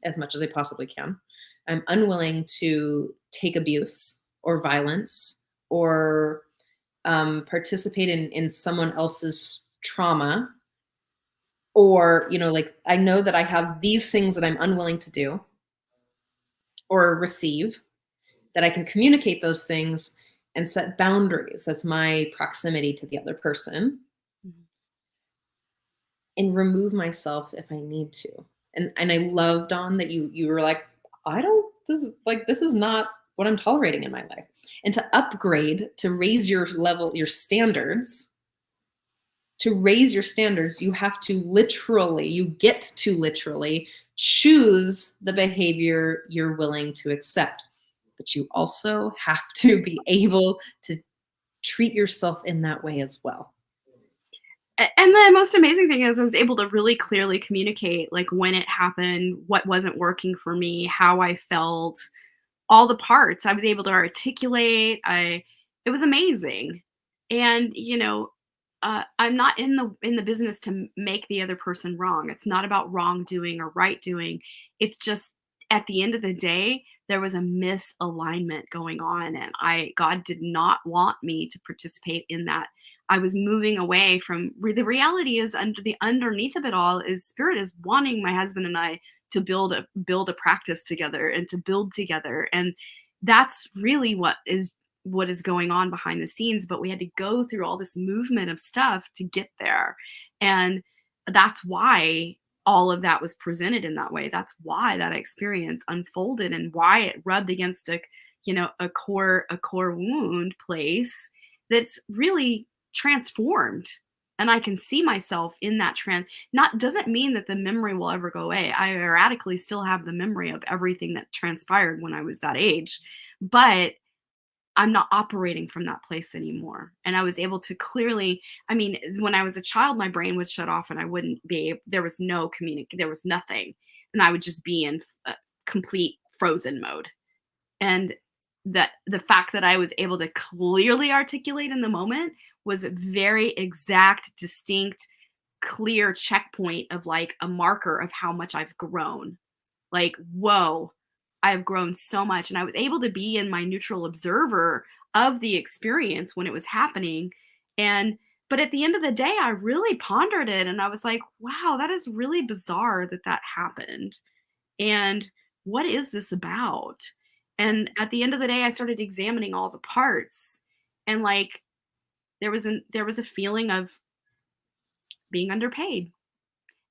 as much as I possibly can, I'm unwilling to take abuse or violence or participate in someone else's trauma, or like I know that I have these things that I'm unwilling to do or receive, that I can communicate those things and set boundaries. That's my proximity to the other person, Mhm. and remove myself if I need to. And I love, Dawn, that you were like, I don't this is not what I'm tolerating in my life. And to upgrade, to raise your level, your standards, to raise your standards, you have to literally, you get to literally choose the behavior you're willing to accept. But you also have to be able to treat yourself in that way as well. And the most amazing thing is I was able to really clearly communicate, like, when it happened, what wasn't working for me, how I felt, all the parts. I was able to articulate. I It was amazing. And, I'm not in the business to make the other person wrong. It's not about wrongdoing or right doing. It's just at the end of the day, there was a misalignment going on, and I God did not want me to participate in that. I was moving away from the reality is underneath of it all is spirit is wanting my husband and I to build a practice together and to build together, and that's really what is going on behind the scenes. But we had to go through all this movement of stuff to get there, and that's why all of that was presented in that way. That's why that experience unfolded and why it rubbed against a core wound place that's really transformed. And I can see myself in that not doesn't mean that the memory will ever go away. I erratically still have the memory of everything that transpired when I was that age, but I'm not operating from that place anymore. And I was able to clearly, I mean, when I was a child, my brain would shut off and I wouldn't there was no there was nothing. And I would just be in complete frozen mode. And that the fact that I was able to clearly articulate in the moment was a very exact, distinct, clear checkpoint of like a marker of how much I've grown. Like, whoa, I've grown so much. And I was able to be in my neutral observer of the experience when it was happening. And, but at the end of the day, I really pondered it and I was like, wow, that is really bizarre that that happened. And what is this about? And at the end of the day, I started examining all the parts. And like, there was a feeling of being underpaid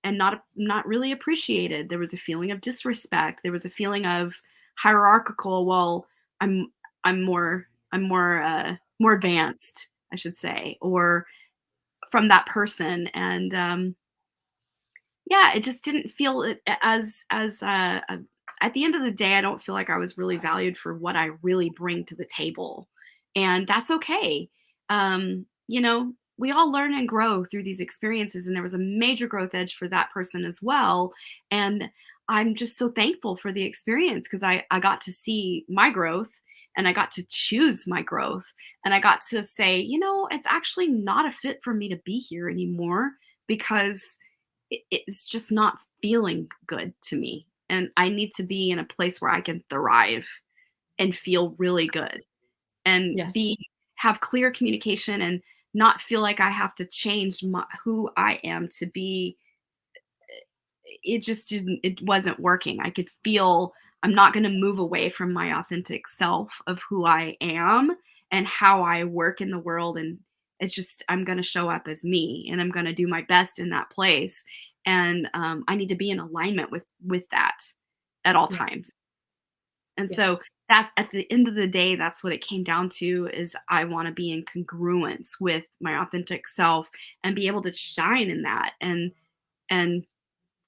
and not really appreciated. There was a feeling of disrespect. There was a feeling of hierarchical. Well, I'm I'm more advanced, I should say, or from that person, and yeah, it just didn't feel at the end of the day, I don't feel like I was really valued for what I really bring to the table, and that's okay. We all learn and grow through these experiences, and there was a major growth edge for that person as well. And I'm just so thankful for the experience because I got to see my growth and I got to choose my growth and I got to say, it's actually not a fit for me to be here anymore because it's just not feeling good to me. And I need to be in a place where I can thrive and feel really good and Yes. have clear communication and not feel like I have to change who I am to be. It wasn't working. I could feel I'm not going to move away from my authentic self of who I am and how I work in the world. And it's just I'm going to show up as me and I'm going to do my best in that place. And I need to be in alignment with that at all Yes. times. And so Yes. that at the end of the day, that's what it came down to is I want to be in congruence with my authentic self and be able to shine in that. And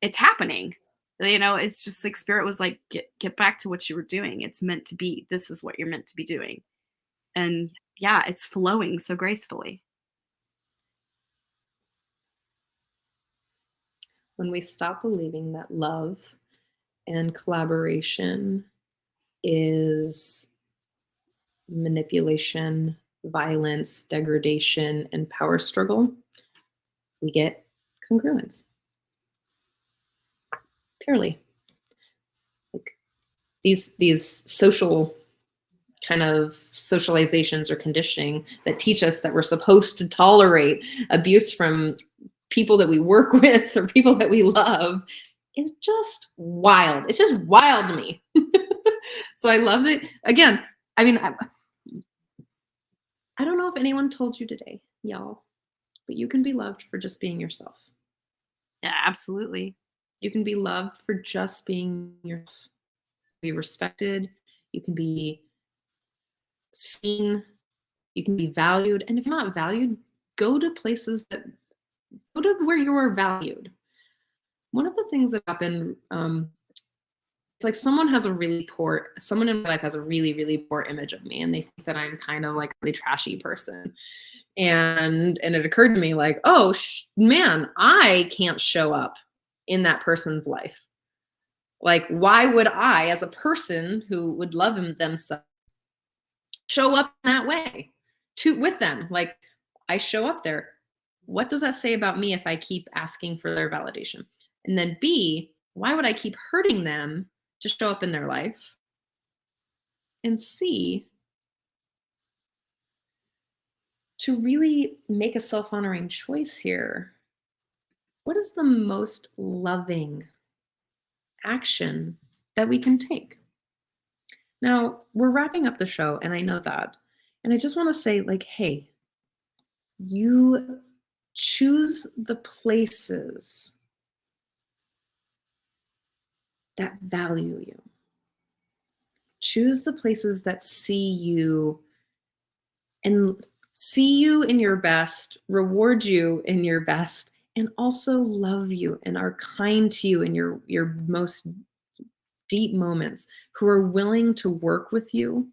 it's happening. It's just like spirit was like, get back to what you were doing. It's meant to be. This is what you're meant to be doing. And yeah, it's flowing so gracefully. When we stop believing that love and collaboration is manipulation, violence, degradation, and power struggle, we get congruence. Purely. Like these social kind of socializations or conditioning that teach us that we're supposed to tolerate abuse from people that we work with or people that we love is just wild. It's just wild to me. So I love it. Again, I mean, I don't know if anyone told you today, y'all, but you can be loved for just being yourself. Yeah, absolutely. You can be loved for just being yourself. Be respected. You can be seen. You can be valued. And if you're not valued, go to places that go to where you are valued. One of the things that happened, it's like someone in my life has a really, really poor image of me, and they think that I'm kind of like a really trashy person. And it occurred to me like, oh man, I can't show up in that person's life. Like, why would I, as a person who would love themselves, show up in that way with them? Like, I show up there. What does that say about me if I keep asking for their validation? And then B, why would I keep hurting them to show up in their life? And C, to really make a self-honoring choice here, what is the most loving action that we can take? Now, we're wrapping up the show, and I know that. And I just want to say, like, hey, you choose the places that value you. Choose the places that see you and see you in your best, reward you in your best, and also love you and are kind to you in your most deep moments, who are willing to work with you,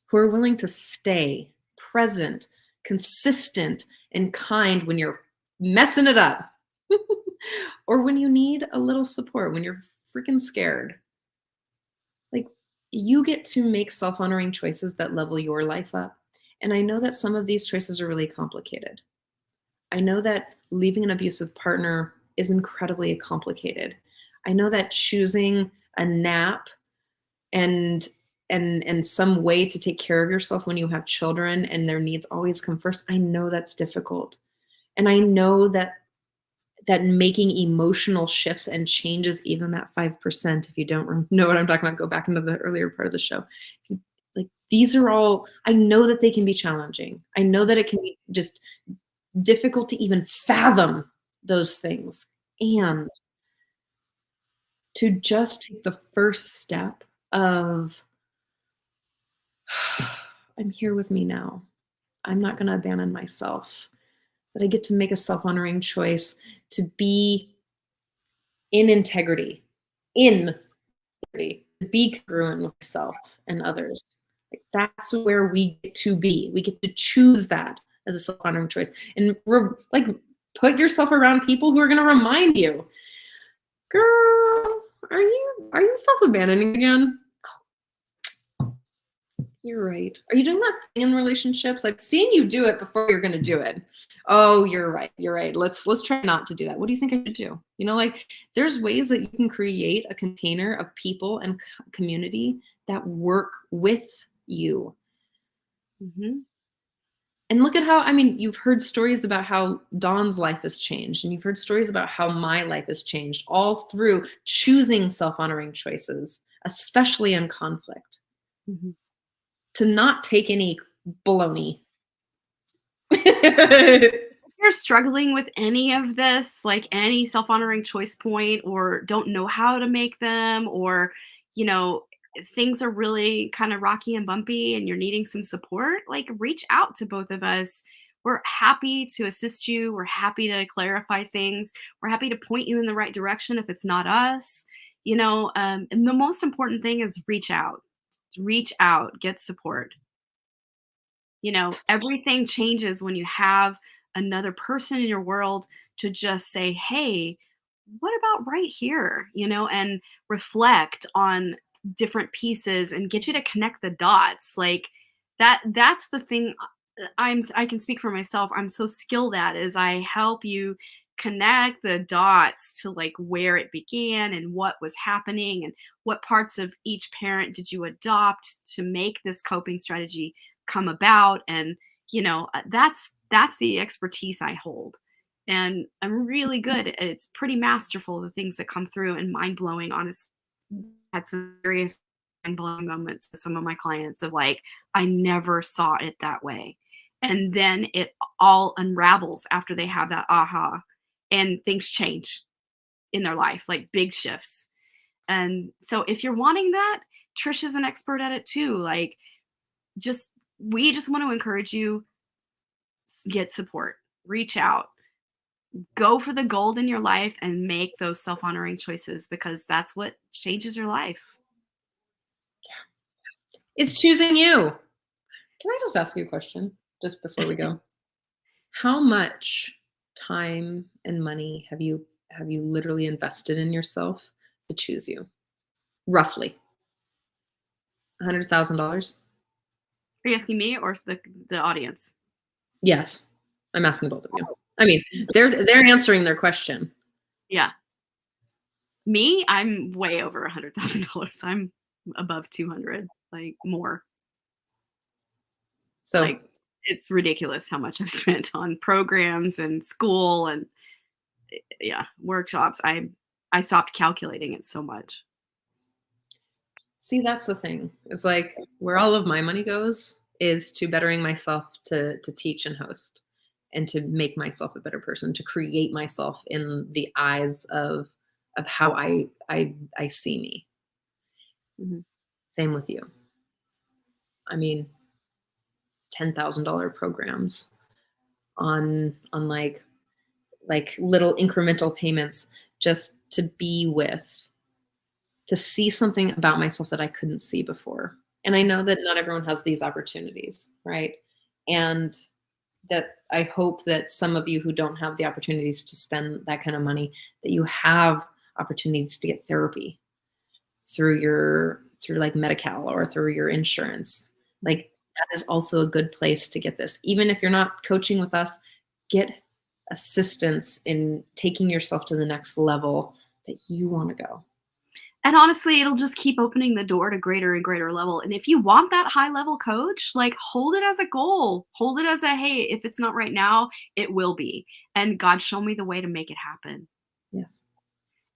who are willing to stay present, consistent, and kind when you're messing it up. Or when you need a little support, when you're freaking scared. Like, you get to make self-honoring choices that level your life up. And I know that some of these choices are really complicated. I know that leaving an abusive partner is incredibly complicated. I know that choosing a nap and and some way to take care of yourself when you have children and their needs always come first. I know that's difficult. And I know that making emotional shifts and changes, even that 5%, if you don't know what I'm talking about, go back into the earlier part of the show. Like, these are all, I know that they can be challenging. I know that it can be just difficult to even fathom those things. And to just take the first step of, I'm here with me now. I'm not going to abandon myself. That I get to make a self-honoring choice to be in integrity, in integrity, to be congruent with myself and others. Like, that's where we get to be. We get to choose that as a self-honoring choice. And put yourself around people who are going to remind you, girl, are you self-abandoning again? You're right. Are you doing that thing in relationships? I've seen you do it before you're going to do it. Oh, you're right. You're right. Let's try not to do that. What do you think I should do? Like, there's ways that you can create a container of people and community that work with you. Mm-hmm. And look at how, I mean, you've heard stories about how Dawn's life has changed, and you've heard stories about how my life has changed, all through choosing self-honoring choices, especially in conflict. Mm-hmm. To not take any baloney. If you're struggling with any of this, like any self-honoring choice point, or don't know how to make them, or, you know, things are really kind of rocky and bumpy and you're needing some support, like reach out to both of us. we're happy to assist you. We're happy to clarify things. We're happy to point you in the right direction if it's not us. And the most important thing is reach out, get support. Everything changes when you have another person in your world to just say, hey, what about right here? And reflect on different pieces and get you to connect the dots. Like that's the thing. I can speak for myself. I'm so skilled at is I help you connect the dots to like where it began and what was happening and what parts of each parent did you adopt to make this coping strategy come about. And that's the expertise I hold, and I'm really good. It's pretty masterful, the things that come through, and mind-blowing. Honestly, had some serious mind-blowing moments with some of my clients of like, I never saw it that way. And then it all unravels after they have that aha, and things change in their life, like big shifts. And so if you're wanting that, Trish is an expert at it too. Like, just we just want to encourage you, get support, reach out, go for the gold in your life and make those self-honoring choices, because that's what changes your life. It's choosing you. Can I just ask you a question just before we go? How much time and money have you literally invested in yourself to choose you? Roughly. $100,000? Are you asking me or the audience? Yes. I'm asking both of you. I mean, they're answering their question. Yeah. Me, I'm way over $100,000. I'm above 200, like more. So Like, it's ridiculous how much I've spent on programs and school and yeah, workshops. I stopped calculating it so much. see, that's the thing. It's like where all of my money goes is to bettering myself to teach and host and to make myself a better person, to create myself in the eyes of how I see me. Mhm. Same with you. I mean, $10,000 programs on like little incremental payments just to be with, to see something about myself that I couldn't see before. And I know that not everyone has these opportunities, right? And that I hope that some of you who don't have the opportunities to spend that kind of money, that you have opportunities to get therapy through like Medi-Cal or through your insurance. Like that is also a good place to get this. Even if you're not coaching with us, get assistance in taking yourself to the next level that you want to go. And honestly, it'll just keep opening the door to greater and greater level. And if you want that high level coach, like hold it as a goal. Hold it as a, hey, if it's not right now, it will be. And God, show me the way to make it happen. Yes.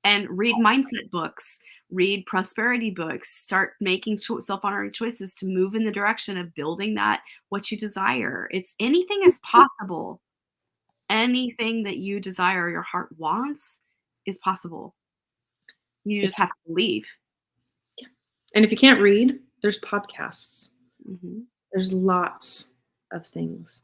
And read mindset books, read prosperity books, start making self-honoring choices to move in the direction of building that what you desire. It's anything is possible. Anything that you desire, your heart wants, is possible. You just have to believe. And if you can't read, there's podcasts. Mm-hmm. There's lots of things.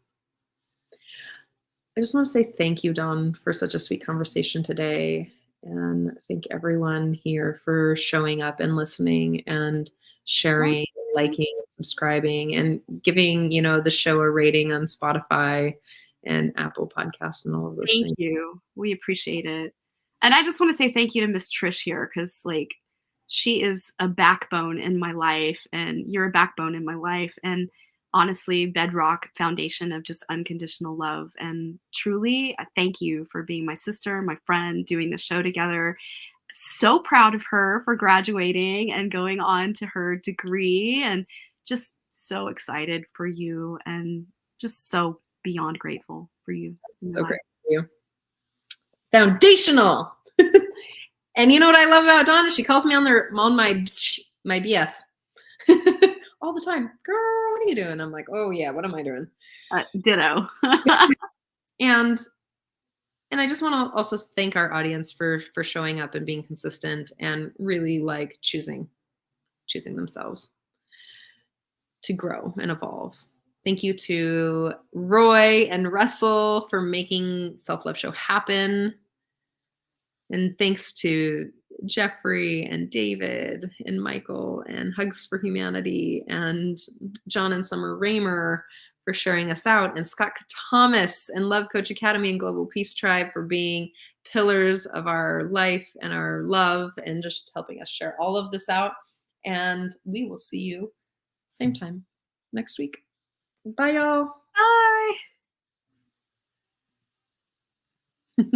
I just want to say thank you, Dawn, for such a sweet conversation today. And thank everyone here for showing up and listening and sharing, liking, subscribing, and giving, the show a rating on Spotify and Apple Podcast and all of those Thank things. you. We appreciate it. And I just want to say thank you to Miss Trish here, because like she is a backbone in my life, and you're a backbone in my life, and honestly, bedrock foundation of just unconditional love. And truly, I thank you for being my sister, my friend, doing the show together. So proud of her for graduating and going on to her degree, and just so excited for you, and just so beyond grateful for you in your So life. great for you. Foundational. And you know what I love about Dawn is she calls me on my BS all the time. Girl, what are you doing? I'm like, oh yeah, what am I doing? Ditto. And I just want to also thank our audience for showing up and being consistent and really like choosing themselves to grow and evolve. Thank you to Roy and Russell for making Self-Love Show happen. And thanks to Jeffrey and David and Michael and Hugs for Humanity and John and Summer Raymer for sharing us out, and Scott Thomas and Love Coach Academy and Global Peace Tribe for being pillars of our life and our love and just helping us share all of this out. And we will see you same time next week. Bye, y'all. Bye.